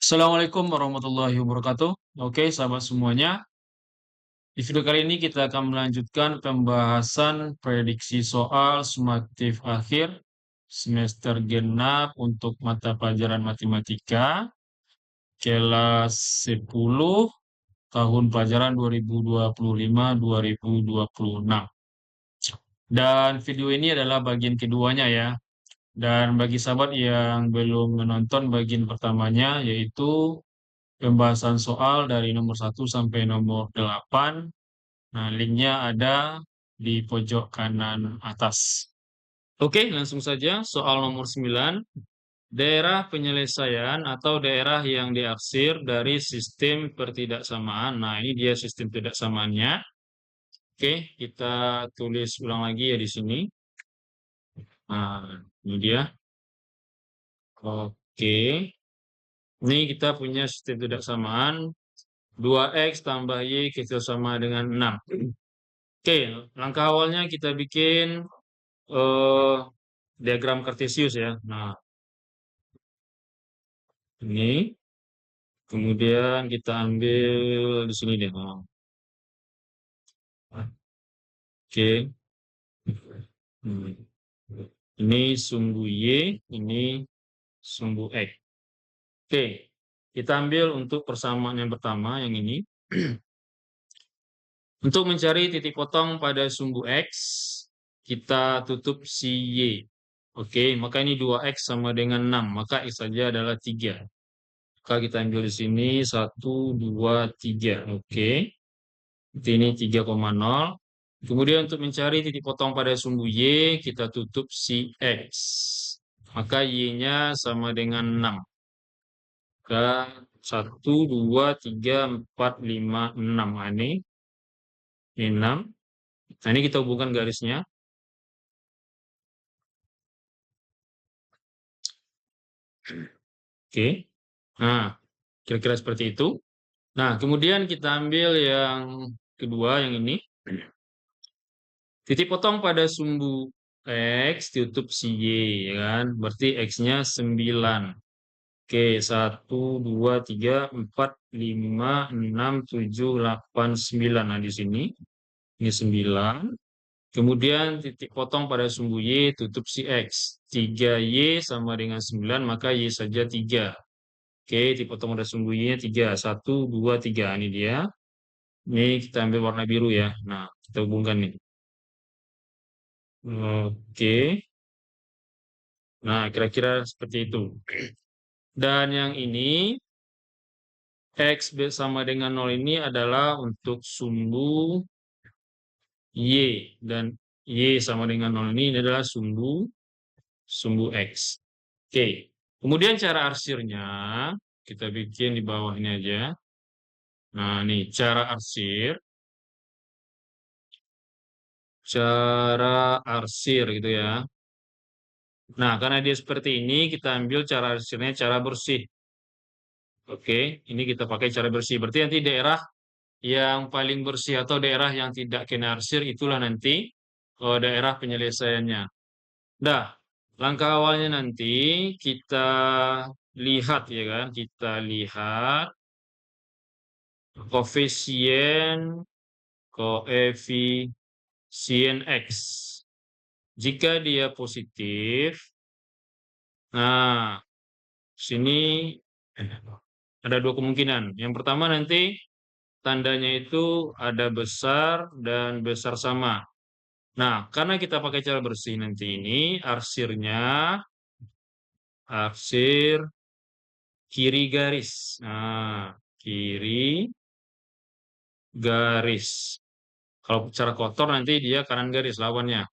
Assalamualaikum warahmatullahi wabarakatuh. Oke, sahabat semuanya. Di video kali ini kita akan melanjutkan pembahasan prediksi soal summatif akhir semester genap untuk mata pelajaran matematika kelas 10 tahun pelajaran 2025-2026. Dan video ini adalah bagian keduanya ya. Dan bagi sahabat yang belum menonton bagian pertamanya, yaitu pembahasan soal dari nomor 1 sampai nomor 8. Nah, linknya ada di pojok kanan atas. Oke, langsung saja soal nomor 9. Daerah penyelesaian atau daerah yang diarsir dari sistem pertidaksamaan. Nah, ini dia sistem pertidaksamaannya. Oke, kita tulis ulang lagi ya di sini. Nah, ini dia. Oke. Ini kita punya sistem pertidaksamaan 2x tambah y kecil sama dengan 6. Oke, langkah awalnya kita bikin eh, diagram kartesius ya. Nah, ini kemudian kita ambil di sini deh. Oh, oke. Hmm. Ini sumbu y, ini sumbu x. Oke, kita ambil untuk persamaan yang pertama yang ini. Untuk mencari titik potong pada sumbu x, kita tutup si y. Oke, maka ini 2x sama dengan 6, maka x saja adalah 3. Maka kita ambil di sini 1, 2, 3. Oke, ini 3,0. Kemudian untuk mencari titik potong pada sumbu y, kita tutup si x. Maka y-nya sama dengan 6. Maka 1, 2, 3, 4, 5, 6. Nah, ini 6. Nah, ini kita hubungkan garisnya. Oke. Nah, kira-kira seperti itu. Nah, kemudian kita ambil yang kedua, yang ini. Titik potong pada sumbu X ditutup si Y, ya kan? Berarti X-nya 9. Oke, 1, 2, 3, 4, 5, 6, 7, 8, 9. Nah, di sini. Ini 9. Kemudian titik potong pada sumbu Y tutup si X. 3Y sama dengan 9, maka Y saja 3. Oke, titik potong pada sumbu Y-nya 3. 1, 2, 3. Ini dia. Ini kita ambil warna biru ya. Nah, kita hubungkan nih. Oke. Nah, kira-kira seperti itu. Dan yang ini, X sama dengan 0 ini adalah untuk sumbu Y. Dan Y sama dengan 0 ini adalah sumbu X. Oke. Kemudian cara arsirnya, kita bikin di bawah ini aja. Nah, ini cara arsir. Cara arsir gitu ya. Nah, karena dia seperti ini, kita ambil cara arsirnya cara bersih. Oke, ini kita pakai cara bersih. Berarti nanti daerah yang paling bersih atau daerah yang tidak kena arsir itulah nanti daerah penyelesaiannya. Dah, langkah awalnya nanti kita lihat ya kan, kita lihat koefisien koefisien X. Jika dia positif, nah sini ada dua kemungkinan. Yang pertama nanti tandanya itu ada besar dan besar sama. Nah, karena kita pakai cara bersih nanti ini, arsirnya, arsir kiri garis. Nah, kiri garis. Kalau cara kotor nanti dia kanan garis lawannya.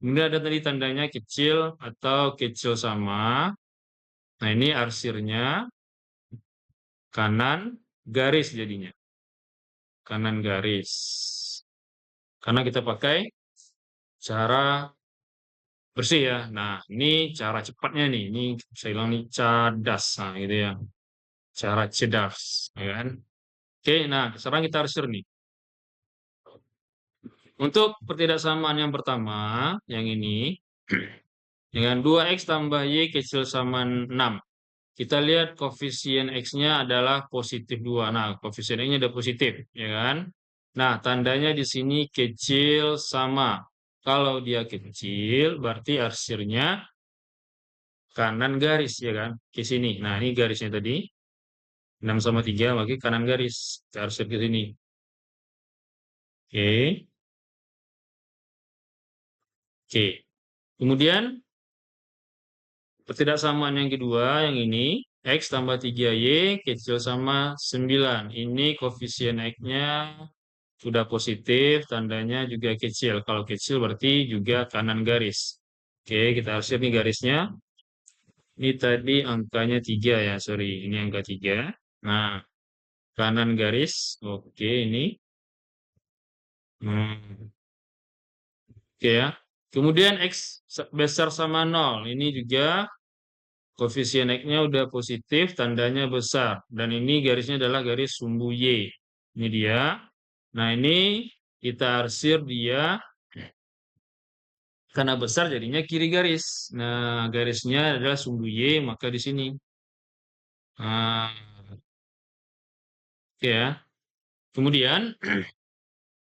Ini ada tadi tandanya kecil atau kecil sama. Nah, ini arsirnya kanan garis jadinya. Kanan garis. Karena kita pakai cara bersih ya. Nah, ini cara cepatnya nih. Ini saya bilang nih cadas. Nah, gitu ya. Cara cerdas, ya kan? Oke, nah sekarang kita arsir nih. Untuk pertidaksamaan yang pertama, yang ini, dengan 2x tambah y kecil sama 6. kita lihat koefisien X-nya adalah positif 2. Nah, koefisien X-nya udah positif, ya kan? Nah, tandanya di sini kecil sama. Kalau dia kecil, berarti arsirnya kanan garis, ya kan? Ke sini. Nah, ini garisnya tadi. 6/3, maka kanan garis. Kita arsir ke sini. Oke. Oke. Kemudian, pertidaksamaan yang kedua, yang ini. X tambah 3Y kecil sama 9. Ini koefisien X-nya sudah positif, tandanya juga kecil. Kalau kecil berarti juga kanan garis. Oke, kita harus lihat nih garisnya. Ini tadi angkanya 3 ya, sorry. Ini angka 3. Nah, kanan garis. Oke, ini. Oke ya. Kemudian X besar sama 0. Ini juga koefisien X-nya udah positif, tandanya besar. Dan ini garisnya adalah garis sumbu Y. Ini dia. Nah, ini kita arsir dia. Karena besar jadinya kiri garis. Nah, garisnya adalah sumbu Y, maka di sini. Nah, oke ya. Kemudian,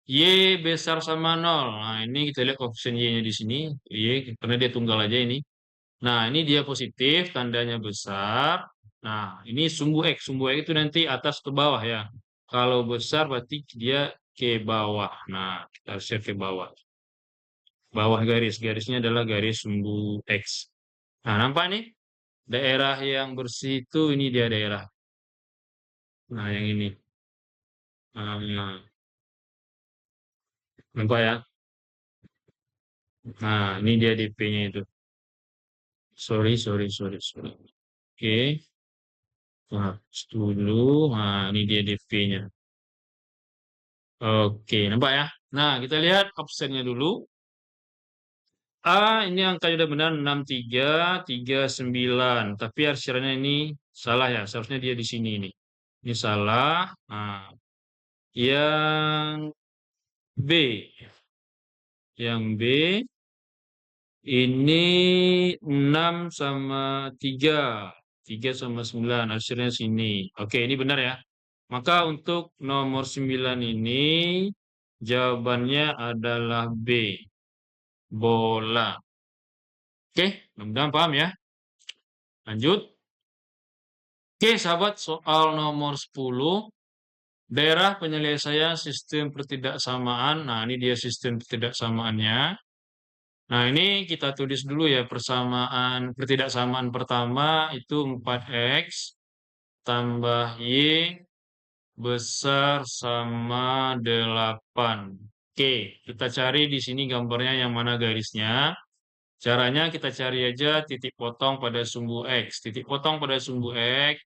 Y besar sama 0. Nah, ini kita lihat koefisien Y-nya di sini. Y, karena dia tunggal aja ini. Nah, ini dia positif, tandanya besar. Nah, ini sumbu X. Sumbu X itu nanti atas ke bawah ya. Kalau besar berarti dia ke bawah. Nah, kita harus share ke bawah. Bawah garis. Garisnya adalah garis sumbu X. Nah, nampak nih? Daerah yang bersih itu ini dia daerah. Nah, yang ini. Nah, nampak ya? Nah, ini dia DP-nya itu. Sorry, sorry, sorry, sorry. Oke. Nah, dulu. Nah, ini dia DP-nya. Oke, nampak ya? Nah, kita lihat absennya dulu. Ini angkanya udah benar 6339. Tapi arsirannya ini salah ya. Seharusnya dia di sini ini. Ini salah. Nah, yang B. Yang B ini 6 sama 3. 3 sama 9. Hasilnya sini. Oke, ini benar ya. Maka untuk nomor 9 ini jawabannya adalah B. Bola. Oke, mudah-mudahan paham ya. Lanjut. Oke, sahabat, soal nomor 10. Daerah penyelesaian sistem pertidaksamaan. Nah, ini dia sistem pertidaksamaannya. Nah, ini kita tulis dulu ya pertidaksamaan pertama itu 4X tambah Y besar sama 8. Oke, kita cari di sini gambarnya yang mana garisnya. Caranya kita cari aja titik potong pada sumbu X. Titik potong pada sumbu X,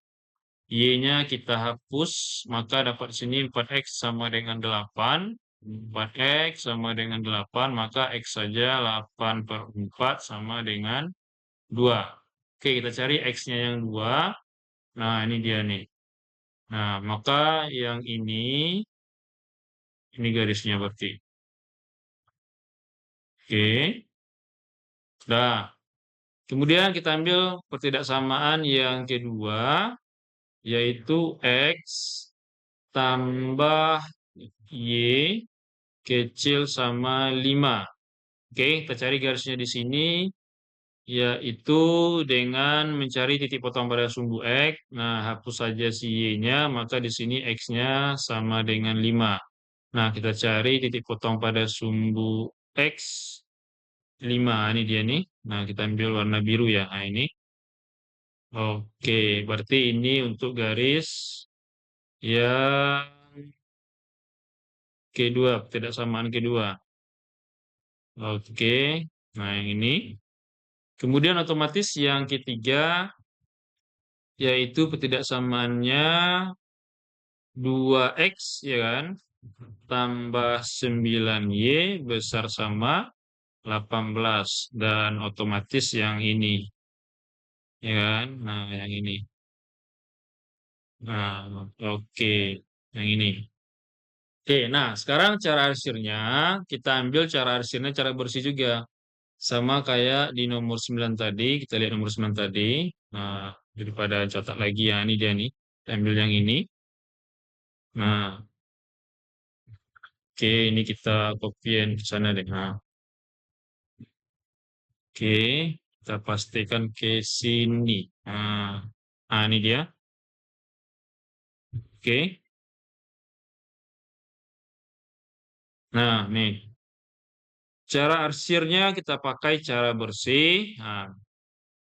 Y-nya kita hapus, maka dapat sini 4X sama dengan 8. 4X sama dengan 8, maka X saja 8/4 sama dengan 2. Oke, kita cari X-nya yang 2. Nah, ini dia nih. Nah, maka yang ini garisnya berarti. Oke. Nah, kemudian kita ambil pertidaksamaan yang kedua, yaitu X tambah Y kecil sama 5. Oke, kita cari garisnya di sini, yaitu dengan mencari titik potong pada sumbu X. Nah, hapus saja si Y-nya, maka di sini X-nya sama dengan 5. Nah, kita cari titik potong pada sumbu X 5. Ini dia nih. Nah, kita ambil warna biru ya. Nah, ini. Oke, berarti ini untuk garis yang kedua, pertidaksamaan kedua. Oke, nah yang ini. Kemudian otomatis yang ketiga, yaitu pertidaksamaannya 2X, ya kan? Tambah 9Y besar sama 18. Dan otomatis yang ini, ya kan? Nah, yang ini. Nah, oke. Yang ini. Oke, nah sekarang cara arsirnya, kita ambil cara arsirnya, cara bersih juga. Sama kayak di nomor 9 tadi, kita lihat nomor 9 tadi. Nah, daripada catat lagi ya. Ini dia nih. Kita ambil yang ini. Nah, oke, ini kita copyin ke sana deh. Nah, oke, kita pastikan ke sini. Nah, ini dia. Oke. Nah, nih. Cara arsirnya kita pakai cara bersih. Nah,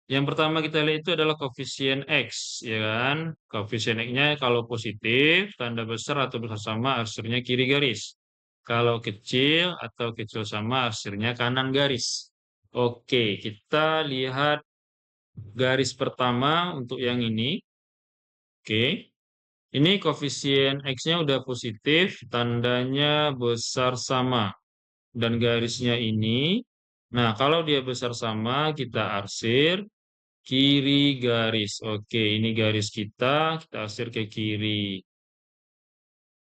yang pertama kita lihat itu adalah koefisien X, ya kan? Koefisien X-nya kalau positif, tanda besar atau besar sama, arsirnya kiri garis. Kalau kecil atau kecil sama, arsirnya kanan garis. Oke, kita lihat garis pertama untuk yang ini. Oke, ini koefisien X-nya udah positif, tandanya besar sama. Dan garisnya ini, nah kalau dia besar sama, kita arsir kiri garis. Oke, ini garis kita arsir ke kiri.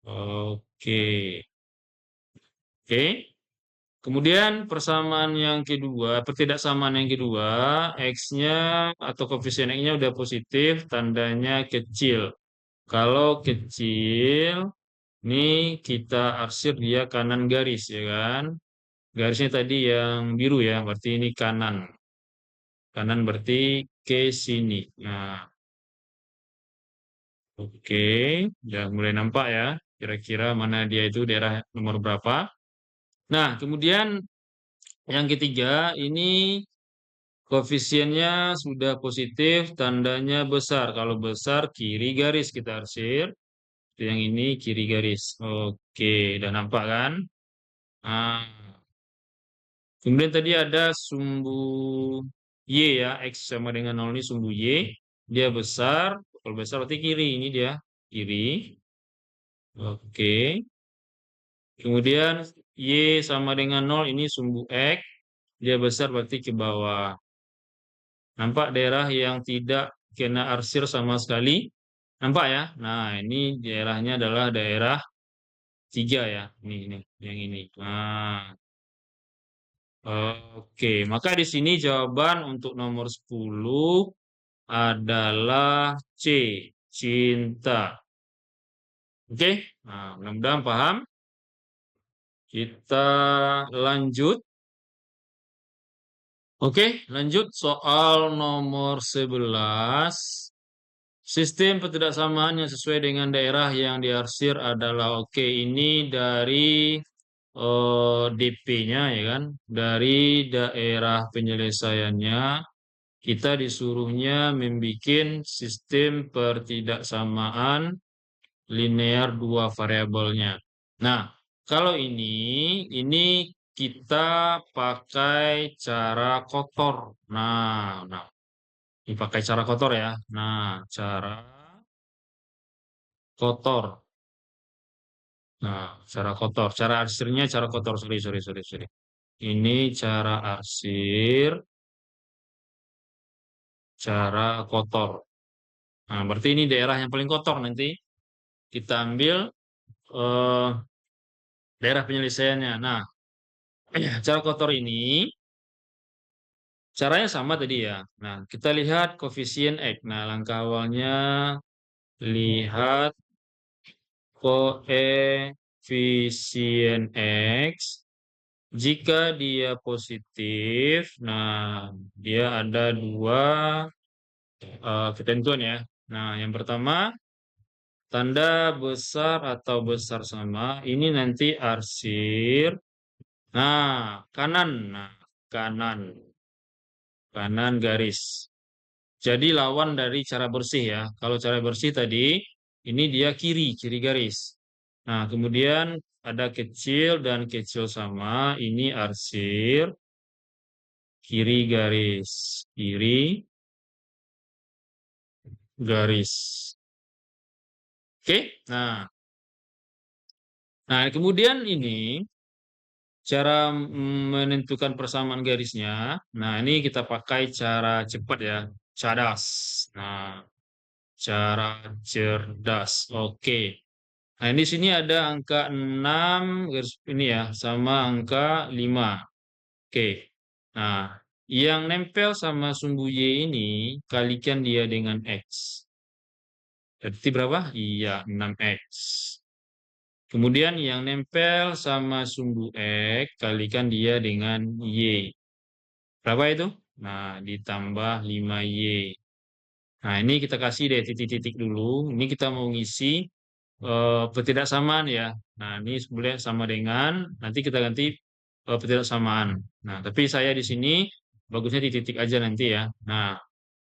Oke, oke. Kemudian persamaan yang kedua, pertidaksamaan yang kedua, X-nya atau koefisien X-nya udah positif, tandanya kecil. Kalau kecil, ini kita arsir dia kanan garis, ya kan? Garisnya tadi yang biru ya, berarti ini kanan. Kanan berarti ke sini. Nah, oke, udah mulai nampak ya, kira-kira mana dia itu daerah nomor berapa. Nah, kemudian yang ketiga, ini koefisiennya sudah positif, tandanya besar. Kalau besar, kiri garis kita arsir. Yang ini kiri garis. Oke, udah nampak kan? Nah, kemudian tadi ada sumbu Y ya, X sama dengan 0 ini sumbu Y. Dia besar, kalau besar berarti kiri. Ini dia, kiri. Oke. Kemudian Y sama dengan 0 ini sumbu X. Dia besar berarti ke bawah. Nampak daerah yang tidak kena arsir sama sekali? Nampak ya? Nah, ini daerahnya adalah daerah 3 ya. Ini, yang ini. Nah, oke. Maka di sini jawaban untuk nomor 10 adalah C. Cinta. Oke? Nah, mudah-mudahan paham. Kita lanjut. Oke, lanjut soal nomor 11. Sistem ketidaksamaan yang sesuai dengan daerah yang diarsir adalah oke. Ini dari DP-nya ya kan, dari daerah penyelesaiannya kita disuruhnya membuat sistem pertidaksamaan linear dua variabelnya. Nah, kalau ini kita pakai cara kotor. Nah, dipakai cara kotor ya. Nah, cara kotor. Nah, cara kotor. Cara arsirnya cara kotor. Sorry. Ini cara arsir, cara kotor. Nah, berarti ini daerah yang paling kotor nanti. Kita ambil eh, daerah penyelesaiannya. Nah, cara kotor ini caranya sama tadi ya. Nah, kita lihat koefisien X. Nah, langkah awalnya lihat koefisien X. Jika dia positif, nah dia ada dua ketentuan ya. Nah, yang pertama tanda besar atau besar sama ini nanti arsir. Nah, kanan. Nah, kanan. Kanan garis. Jadi lawan dari cara bersih ya. Kalau cara bersih tadi, ini dia kiri garis. Nah, kemudian ada kecil dan kecil sama. Ini arsir kiri garis. Kiri garis. Oke? Nah, kemudian ini cara menentukan persamaan garisnya. Nah, ini kita pakai cara cepat ya. Cadas. Nah, cara cerdas. Oke. Nah, di sini ada angka 6 garis ini ya, sama angka 5. Oke. Nah, Yang nempel sama sumbu Y ini kalikan dia dengan X. Berarti berapa? Iya, 6X. Kemudian yang nempel sama sumbu X kalikan dia dengan Y. Berapa itu? Nah, ditambah 5Y. Nah, ini kita kasih deh titik-titik dulu. Ini kita mau ngisi ketidaksamaan ya. Nah, ini sebenarnya sama dengan, nanti kita ganti ketidaksamaan. Nah, tapi saya di sini bagusnya di titik aja nanti ya. Nah,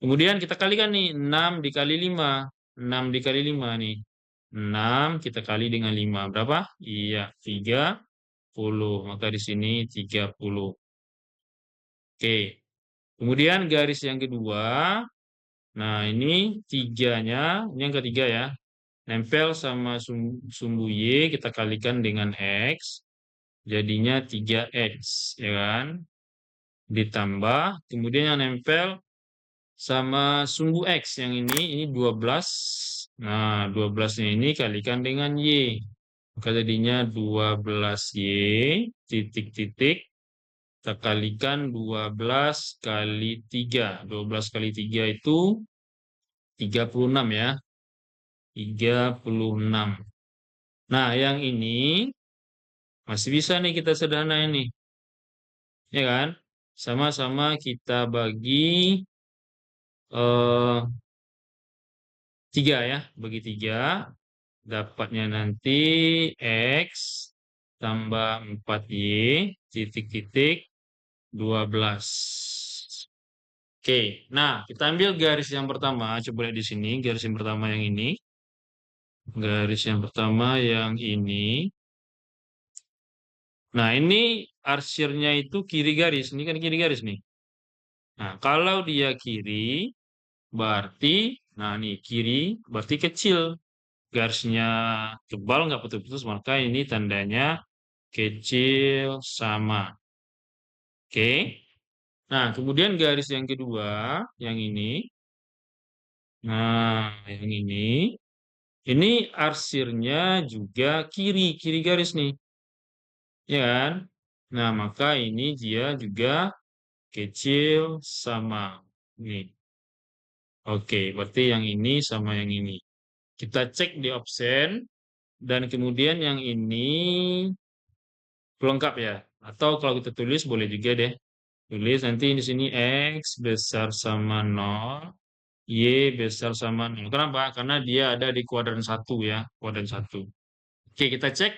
kemudian kita kalikan nih, 6 dikali 5. 6 dikali 5 nih. 6 kita kali dengan 5. Berapa? Iya, 30. Maka di sini 30. Oke. Kemudian garis yang kedua. Nah, ini tiganya, ini yang ketiga ya. Nempel sama sumbu Y, kita kalikan dengan X. Jadinya 3X, ya kan? Ditambah, kemudian yang nempel sama sumbu X yang ini 12. Nah, 12-nya ini kalikan dengan Y. Maka jadinya 12Y titik-titik. Kita kalikan 12 kali 3. 12 kali 3 itu 36 ya. 36. Nah, yang ini masih bisa nih kita sederhanain nih. Ya kan? Sama-sama kita bagi eh, 3 ya. Bagi 3. Dapatnya nanti X tambah 4Y titik-titik 12. Oke, nah kita ambil garis yang pertama. Coba lihat di sini, garis yang pertama yang ini. Garis yang pertama yang ini. Nah, ini arsirnya itu kiri garis. Ini kan kiri garis nih. Nah, kalau dia kiri, berarti, nah nih kiri, berarti kecil. Garisnya tebal, nggak putus-putus, maka ini tandanya kecil sama. Oke. Nah, kemudian garis yang kedua, yang ini. Nah, yang ini arsirnya juga kiri garis nih. Ya kan? Nah, maka ini dia juga kecil sama. Nih. Oke, berarti yang ini sama yang ini. Kita cek di absen, dan kemudian yang ini pelengkap ya. Atau kalau kita tulis boleh juga deh. Tulis nanti di sini X besar sama 0, Y besar sama 0. Kenapa? Karena dia ada di kuadran 1 ya. Kuadran 1. Oke, kita cek.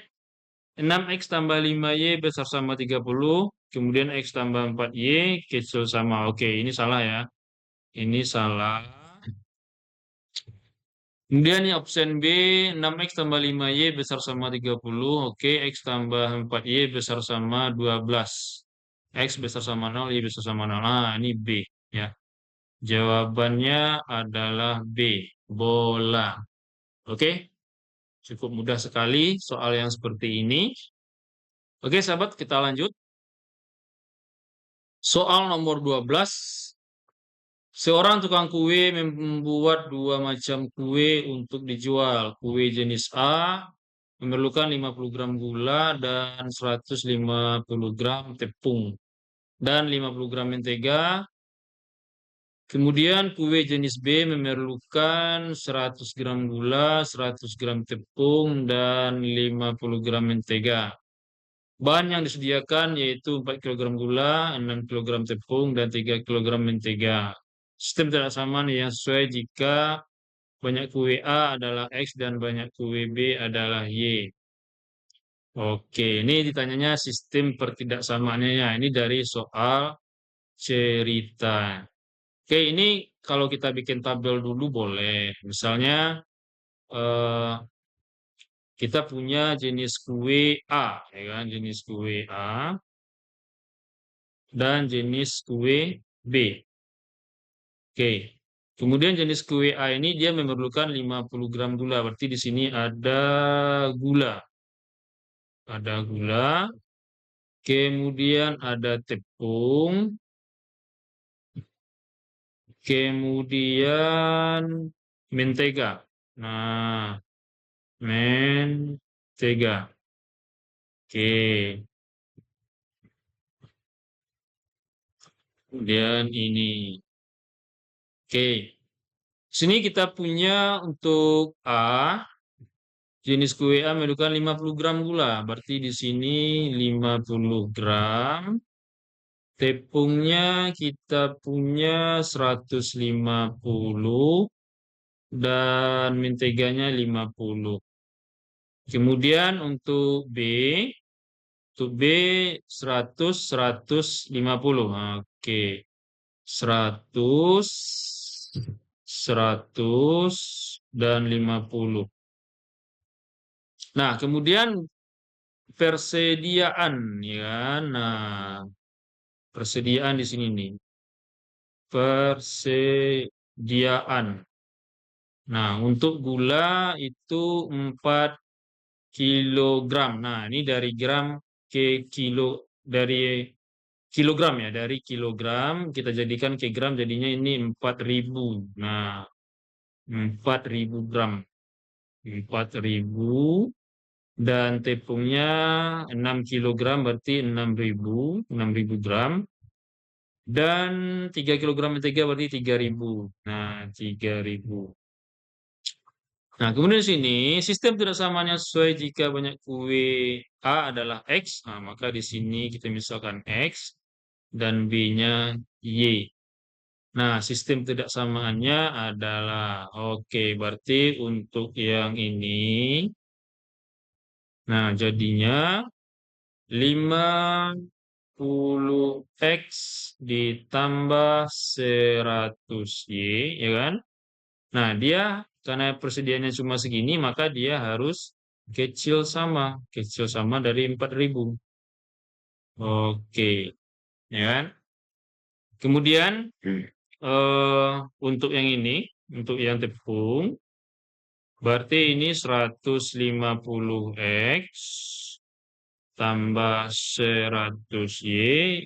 6X tambah 5Y besar sama 30. Kemudian X tambah 4Y kecil sama. Oke, ini salah ya. Ini salah. Kemudian yang option B, 6X tambah 5Y besar sama 30. Oke, X tambah 4Y besar sama 12. X besar sama 0, Y besar sama 0. Nah, ini B. Ya. Jawabannya adalah B. Bola. Oke, cukup mudah sekali soal yang seperti ini. Oke, sahabat, kita lanjut. Soal nomor 12. Seorang tukang kue membuat 2 macam kue untuk dijual. Kue jenis A memerlukan 50 gram gula dan 150 gram tepung dan 50 gram mentega. Kemudian kue jenis B memerlukan 100 gram gula, 100 gram tepung, dan 50 gram mentega. Bahan yang disediakan yaitu 4 kg gula, 6 kg tepung, dan 3 kg mentega. Sistem tidak sama nih yang sesuai jika banyak kue A adalah X dan banyak kue B adalah Y. Oke, ini ditanyanya sistem pertidaksamaannya ya. Ini dari soal cerita. Oke, ini kalau kita bikin tabel dulu boleh. Misalnya eh, kita punya jenis kue A, ya kan? Jenis kue A dan jenis kue B. Oke. Kemudian jenis kue A ini dia memerlukan 50 gram gula. Berarti di sini ada gula. Ada gula. Kemudian ada tepung. Kemudian mentega. Nah, mentega. Oke. Kemudian ini. Oke. Sini kita punya untuk A, jenis kue A mengandung 50 gram gula. Berarti di sini 50 gram. Tepungnya kita punya 150 dan menteganya 50. Kemudian untuk B 100, 150. Oke. 100, 100 dan 50. Nah, kemudian persediaan ya. Nah, persediaan di sini nih. Persediaan. Nah, untuk gula itu 4 kilogram. Nah, ini dari gram ke kilo, dari kilogram ya, dari kilogram kita jadikan ke gram, jadinya ini 4.000. Nah, 4.000 gram. 4.000 dan tepungnya 6 kilogram, berarti 6.000 gram. Dan 3 kilogram mentega berarti 3.000. Nah, 3.000. Nah, kemudian di sini sistem tidak samanya sesuai jika banyak kue A adalah X. Nah, maka di sini kita misalkan X dan B-nya Y. Nah, sistem tidak samaannya adalah oke, berarti untuk yang ini, nah jadinya 50X ditambah 100Y, ya kan? Nah, dia karena persediaannya cuma segini, maka dia harus kecil sama dari 4.000. Oke, ya kan? Kemudian untuk yang ini, untuk yang tepung, berarti ini 150X tambah 100Y,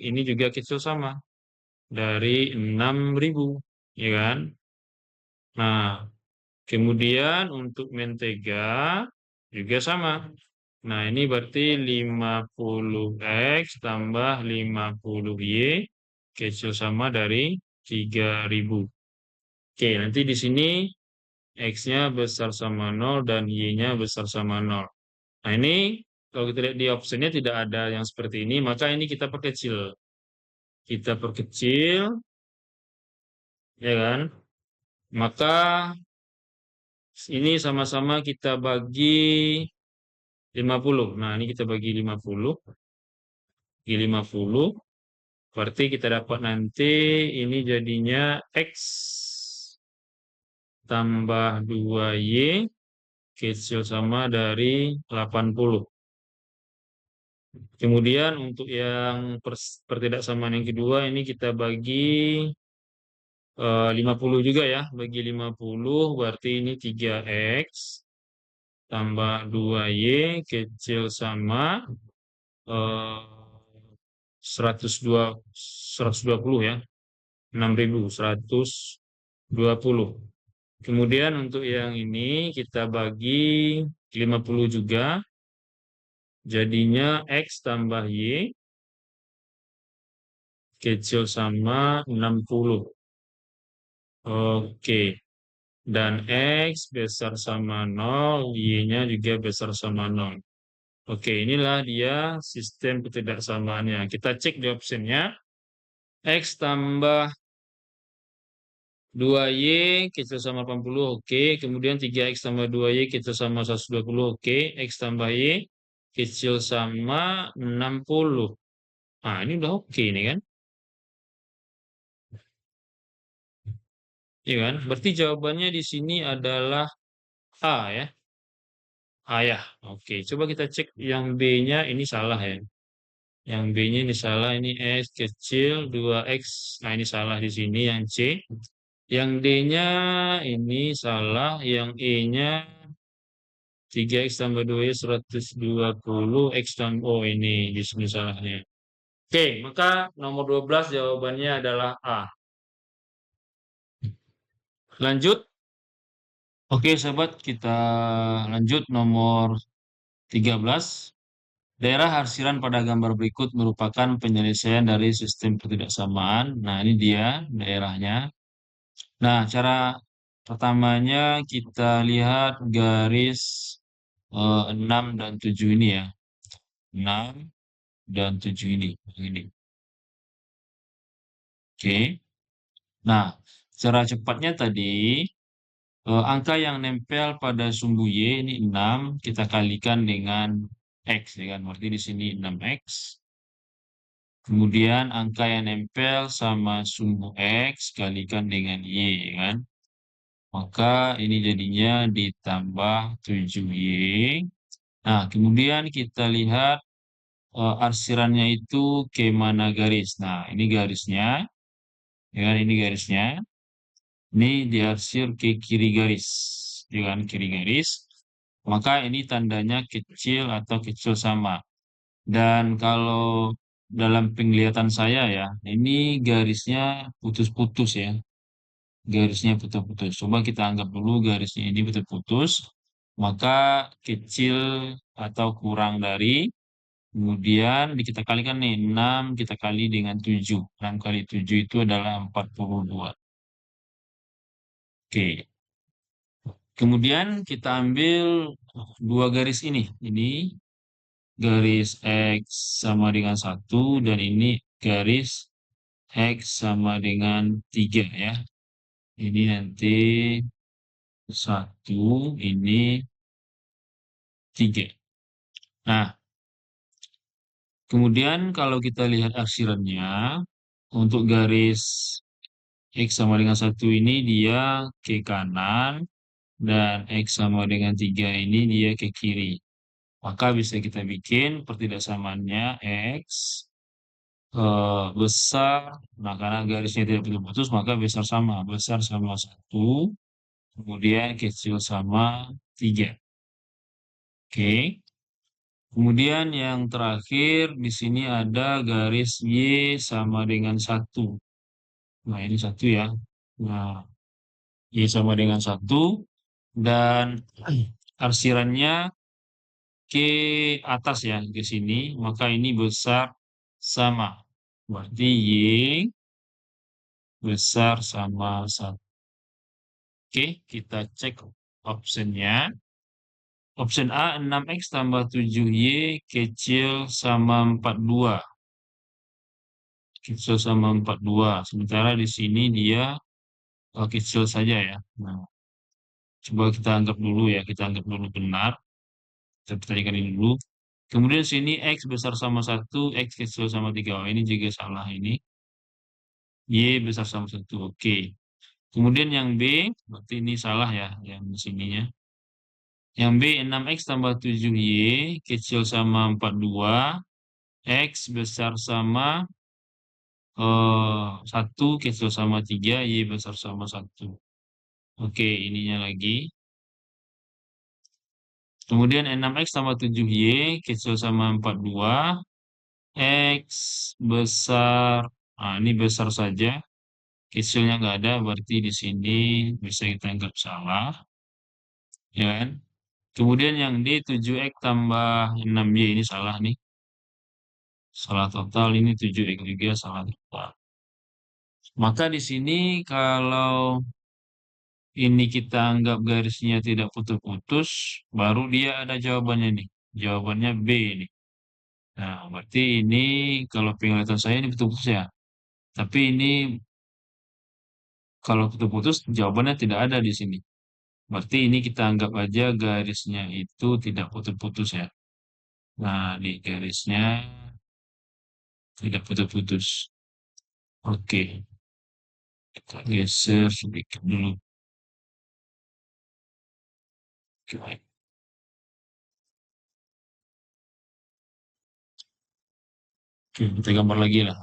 ini juga kecil sama dari 6.000, ya kan? Nah, kemudian untuk mentega juga sama. Nah, ini berarti 50X tambah 50Y kecil sama dari 3.000. Oke, nanti di sini X-nya besar sama 0 dan Y-nya besar sama 0. Nah, ini kalau kita lihat di optionnya tidak ada yang seperti ini, maka ini kita perkecil. Kita perkecil, ya kan? Maka ini sama-sama kita bagi 50. Nah, ini kita bagi 50. Bagi 50. Berarti kita dapat nanti ini jadinya X tambah 2Y kecil sama dari 80. Kemudian untuk yang pertidaksamaan yang kedua ini kita bagi 50 juga ya. Bagi 50 berarti ini 3X tambah 2Y kecil sama 120 ya. 6.120. Kemudian untuk yang ini kita bagi 50 juga. Jadinya X tambah Y kecil sama 60. Oke. Dan X besar sama 0, Y-nya juga besar sama 0. Oke, inilah dia sistem ketidaksamaannya. Kita cek di optionnya. X tambah 2Y kecil sama 80, oke. Kemudian 3X tambah 2Y kecil sama 120, oke. X tambah Y kecil sama 60. Nah, ini udah oke nih kan? Iya kan? Berarti jawabannya di sini adalah A ya. A ya. Oke, coba kita cek yang B-nya ini salah ya. Yang B-nya ini salah, ini X kecil 2X. Nah, ini salah di sini yang C. Yang D-nya ini salah, yang E-nya 3X tambah 2Y 120 X tambah, oh ini di sini salahnya. Oke, maka nomor 12 jawabannya adalah A. Lanjut. Oke, sahabat, kita lanjut nomor 13. Daerah arsiran pada gambar berikut merupakan penyelesaian dari sistem ketidaksamaan. Nah, ini dia daerahnya. Nah, cara pertamanya kita lihat garis 6 dan 7 ini ya. 6 dan 7 ini. Ini. Oke. Nah, cara cepatnya tadi, angka yang nempel pada sumbu Y ini 6, kita kalikan dengan X, ya kan? Berarti di sini 6X. Kemudian angka yang nempel sama sumbu X kalikan dengan Y, ya kan? Maka ini jadinya ditambah 7Y. Nah, kemudian kita lihat arsirannya itu ke mana garis. Nah, ini garisnya, ya kan? Ini garisnya. Ini diarsir ke kiri garis, ya kan? Kiri garis. Maka ini tandanya kecil atau kecil sama. Dan kalau dalam penglihatan saya ya, ini garisnya putus-putus ya. Garisnya putus-putus. Coba kita anggap dulu garisnya ini putus-putus. Maka kecil atau kurang dari, kemudian kita kalikan nih, 6 kita kali dengan 7. 6 kali 7 itu adalah 42. Oke. Kemudian kita ambil dua garis ini. Ini garis X sama dengan 1 dan ini garis X sama dengan 3 ya. Ini nanti 1, ini 3. Nah, kemudian kalau kita lihat arsirannya, untuk garis X sama dengan 1 ini dia ke kanan, dan X sama dengan 3 ini dia ke kiri. Maka bisa kita bikin pertidaksamaannya X besar, nah karena garisnya tidak putus-putus maka besar sama 1, kemudian kecil sama 3. Oke. Kemudian yang terakhir di sini ada garis Y sama dengan 1. Nah, ini 1 ya. Nah, Y sama dengan 1 dan arsirannya ke atas ya, ke sini, maka ini besar sama. Berarti Y besar sama 1. Oke, kita cek optionnya. Option A 6X tambah 7Y kecil sama 42. Kecil sama 42. Sementara di sini dia kecil saja ya. Nah, coba kita anggap dulu ya, kita anggap dulu benar. Kita pertanyakan ini dulu. Kemudian sini X besar sama 1, X kecil sama 3. Oh, ini juga salah ini. Y besar sama 1. Oke. Kemudian yang B, berarti ini salah ya, yang di sininya. Yang B 6X tambah 7Y kecil sama 42. X besar sama 1 kecil sama 3, Y besar sama 1. Oke, ininya lagi. Kemudian 6X tambah 7Y kecil sama 42. X besar, nah ini besar saja. Kecilnya nggak ada, berarti di sini bisa kita anggap salah. Ya kan? Kemudian yang D 7X tambah 6Y ini salah nih. Salah total, ini 7X juga salah total. Maka di sini kalau ini kita anggap garisnya tidak putus-putus, baru dia ada jawabannya nih. Jawabannya B nih. Nah, berarti ini kalau penglihatan saya ini putus-putus ya. Tapi ini kalau putus-putus jawabannya tidak ada di sini. Berarti ini kita anggap aja garisnya itu tidak putus-putus ya. Nah, di garisnya tidak putus-putus. Oke, kita geser sedikit dulu. Oke, kita gambar lagi lah.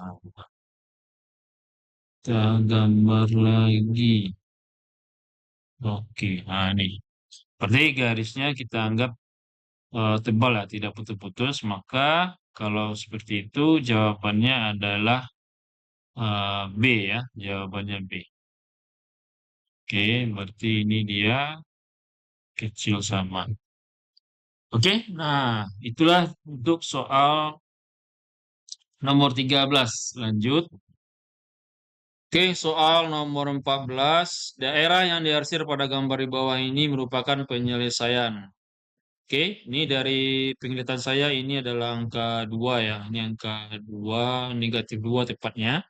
Kita gambar lagi. Oke, nah nih. Berarti garisnya kita anggap tebal ya, tidak putus-putus. Maka kalau seperti itu jawabannya adalah B ya, jawabannya B. Oke, berarti ini dia kecil sama. Oke, nah itulah untuk soal nomor 13. Lanjut. Oke, soal nomor 14. Daerah yang diarsir pada gambar di bawah ini merupakan penyelesaian. Oke, ini dari penglihatan saya ini adalah angka 2 ya. Ini angka 2, negatif 2 tepatnya.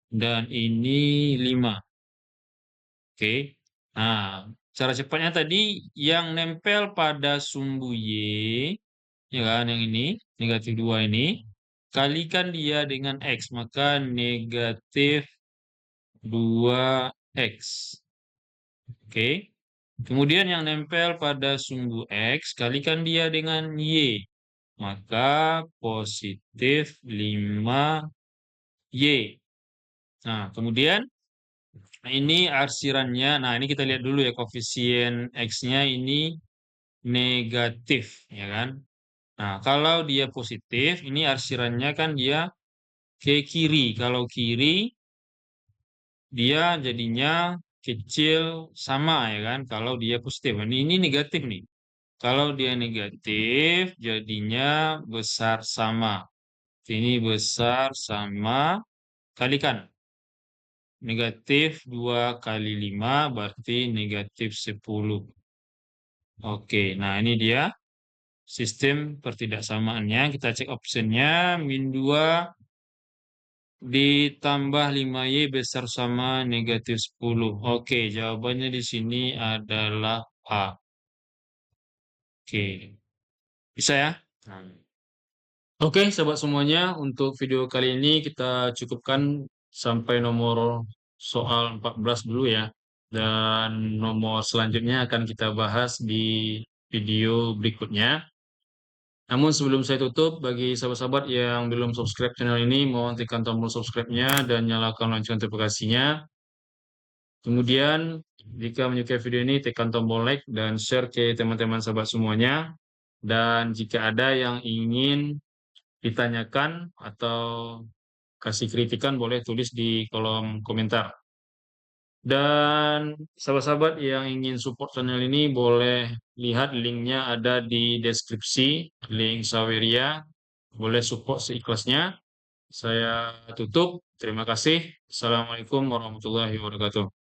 Dan ini 5. Oke. Nah, cara cepatnya tadi yang nempel pada sumbu Y, ya kan, yang ini, negatif 2 ini, kalikan dia dengan X, maka negatif 2X. Oke. Kemudian yang nempel pada sumbu X, kalikan dia dengan Y, maka positif 5Y. Nah, kemudian ini arsirannya. Nah, ini kita lihat dulu ya, koefisien X-nya ini negatif, ya kan? Nah, kalau dia positif, ini arsirannya kan dia ke kiri. Kalau kiri, dia jadinya kecil sama, ya kan? Kalau dia positif. Ini negatif nih. Kalau dia negatif, jadinya besar sama. Ini besar sama, kalikan. Negatif 2 kali 5 berarti negatif 10. Oke, nah ini dia sistem pertidaksamaannya. Kita cek optionnya. Min 2 ditambah 5Y besar sama negatif 10. Oke, jawabannya di sini adalah A. Oke, bisa ya? Nah. Oke, sahabat semuanya, untuk video kali ini kita cukupkan sampai nomor soal 14 dulu ya. Dan nomor selanjutnya akan kita bahas di video berikutnya. Namun sebelum saya tutup, bagi sahabat-sahabat yang belum subscribe channel ini, mohon tekan tombol subscribe-nya dan nyalakan lonceng notifikasinya. Kemudian, jika menyukai video ini, tekan tombol like dan share ke teman-teman sahabat semuanya. Dan jika ada yang ingin ditanyakan atau kasih kritikan, boleh tulis di kolom komentar. Dan sahabat-sahabat yang ingin support channel ini boleh lihat linknya ada di deskripsi, link Saweria. Boleh support seikhlasnya. Saya tutup. Terima kasih. Assalamualaikum warahmatullahi wabarakatuh.